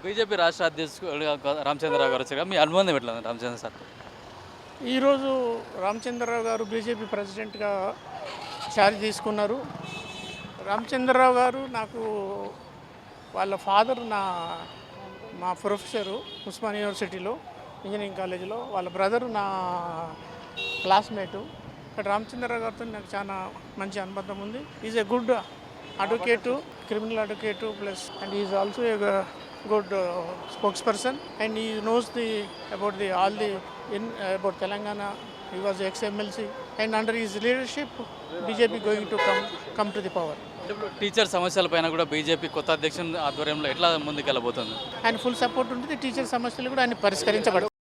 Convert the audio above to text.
BJP రాష్ట్ర అధ్యక్షుడుగా రామచంద్రరావు గారు వచ్చారు. మీ అనుబంధం ఎట్లా ఉంది రామచంద్ర సార్? ఈరోజు రామచంద్రరావు గారు బీజేపీ ప్రెసిడెంట్గా ఛార్జ్ తీసుకున్నారు. రామచంద్రరావు గారు నాకు వాళ్ళ ఫాదర్ మా ప్రొఫెసరు ఉస్మాన్ యూనివర్సిటీలో ఇంజనీరింగ్ కాలేజీలో, వాళ్ళ బ్రదరు నా క్లాస్మేటు. ఇక్కడ రామచంద్రరావు గారితో నాకు చాలా మంచి అనుబంధం ఉంది. Is a good advocate, criminal advocate plus and is also a good spokes person and ఈ nose about Telangana. He was ex-MLC and under his leadership BJP going to come to the power. ఇప్పుడు teacher సమస్యలపైన కూడా BJP కొత్త అధ్యక్షుని ఆధ్వర్యంలో ఎట్లా ముందుకెళ్ళబోతుంది? ఆయన full support ఉంటుంది. టీచర్ సమస్యలు కూడా ఆయన పరిష్కరించబడతాయి.